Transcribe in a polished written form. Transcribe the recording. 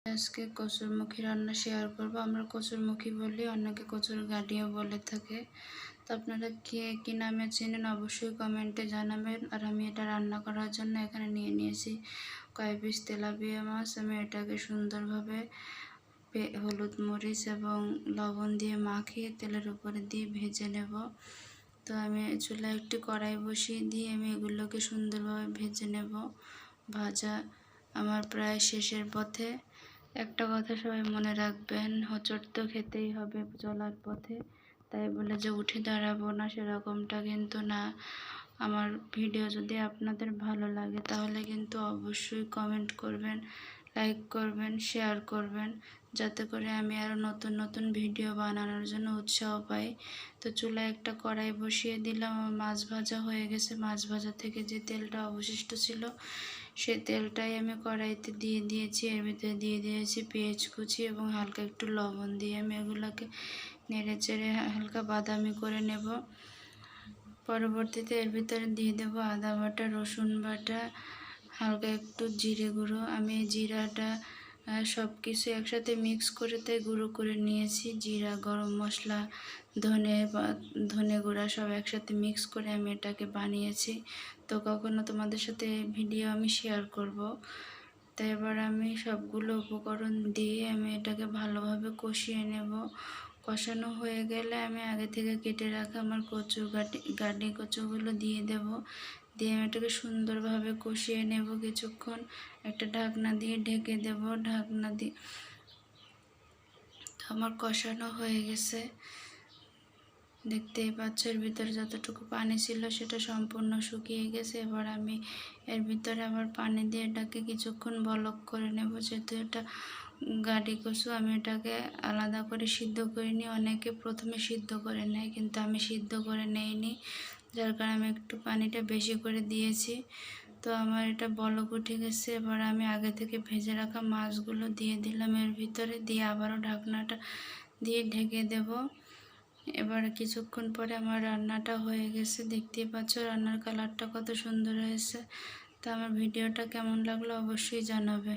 আজকে কচুরমুখী রান্না শেয়ার করব। আমরা কচুরমুখী বলি, অনেকে কচুর গাঁটিও বলে থাকে। তো আপনারা কে কী নামে চেনেন অবশ্যই কমেন্টে জানাবেন। আর আমি এটা রান্না করার জন্য এখানে নিয়ে নিয়েছি কয়েক পিস তেলাপিয়া মাছ। আমি এটাকে সুন্দরভাবে হলুদ মরিচ এবং লবণ দিয়ে মাখিয়ে তেলের উপরে দিয়ে ভেজে নেব। তো আমি চুলায় একটি কড়াই বসিয়ে দিয়ে আমি এগুলোকে সুন্দরভাবে ভেজে নেব। ভাজা আমার প্রায় শেষের পথে। একটা কথা সবাই মনে রাখবেন, হোঁচট তো খেতেই হবে চলার পথে, তাই বলে যে উঠে দাঁড়াবো না সেরকমটা কিন্তু না। আমার ভিডিও যদি আপনাদের ভালো লাগে তাহলে কিন্তু অবশ্যই কমেন্ট করবেন, লাইক করবেন, শেয়ার করবেন, যাতে করে আমি আরও নতুন নতুন ভিডিও বানানোর জন্য উৎসাহ পাই। তো চুলায় একটা কড়াই বসিয়ে দিলাম। মাছ ভাজা হয়ে গেছে। মাছ ভাজা থেকে যে তেলটা অবশিষ্ট ছিল সে তেলটাই আমি কড়াইতে দিয়ে দিয়েছি। এর ভিতরে দিয়ে দিয়েছি পেঁয়াজ কুচি এবং হালকা একটু লবণ দিয়ে আমি এগুলোকে নেড়ে চেড়ে হালকা বাদামি করে নেব। পরবর্তীতে এর ভিতরে দিয়ে দেব আদা বাটা, রসুন বাটা, হালকা একটু জিরে গুঁড়ো। আমি জিরাটা সব কিছু একসাথে মিক্স করে তাই গুঁড়ো করে নিয়েছি। জিরা, গরম মশলা, ধনে গুঁড়া সব একসাথে মিক্স করে আমি এটাকে বানিয়েছি। তো কখনো তোমাদের সাথে ভিডিও আমি শেয়ার করব। তাই এবার আমি সবগুলো উপকরণ দিয়ে আমি এটাকে ভালোভাবে কষিয়ে নেব। কষানো হয়ে গেলে আমি আগে থেকে কেটে রাখা আমার গাটি কচুগুলো দিয়ে দেব। দিয়ে আমি এটাকে সুন্দরভাবে কষিয়ে নেব কিছুক্ষণ। একটা ঢাকনা দিয়ে ঢেকে দেব। ঢাকনা দিয়ে আমার কষানো হয়ে গেছে, দেখতেই পাচ্ছ। এর ভিতরে যতটুকু পানি ছিল সেটা সম্পূর্ণ শুকিয়ে গেছে। এবার আমি এর ভিতরে আবার পানি দিয়ে এটাকে কিছুক্ষণ বলক করে নেব। যেহেতু এটা গাটি কচু, আমি এটাকে আলাদা করে সিদ্ধ করিনি। অনেকে প্রথমে সিদ্ধ করে নেয়, কিন্তু আমি সিদ্ধ করে নেইনি, যার কারণে আমি একটু পানিটা বেশি করে দিয়েছি। তো আমার এটা বলক উঠে গেছে। এবার আমি আগে থেকে ভেজে রাখা মাছগুলো দিয়ে দিলাম এর ভিতরে, দিয়ে আবারও ঢাকনাটা দিয়ে ঢেকে দেব। এবার কিছুক্ষণ পরে আমার রান্নাটা হয়ে গেছে। দেখতেই পাচ্ছ রান্নার কালারটা কত সুন্দর হয়েছে। তো আমার ভিডিওটা কেমন লাগলো অবশ্যই জানাবে।